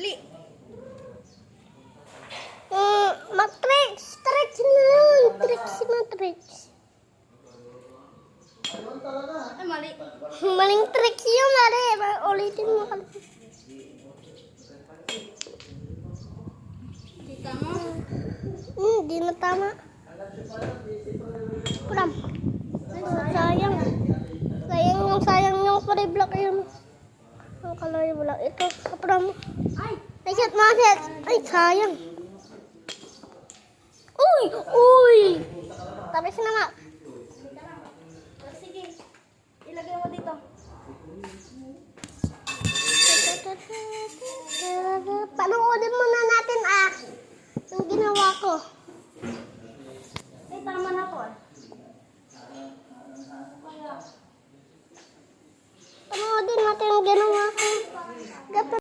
Li. Matrix. Tricks na yun. Tricks si Matrix. Ay, mali. Maling tricks yun, Mari. Ulitin mo kasi. Kita mo? Di na tama. Pram. Sayang. Sayang yung free block yun. Ang kalay block. Ito, kapram. Ay! Ay, shit, mga shit. Ay, sayang. Uy! Tapos na nga. Sige. Ilagay mo dito. Panoodin muna natin yung ginawa ko. Ay, tama na po. Panoodin natin yung ginawa ko.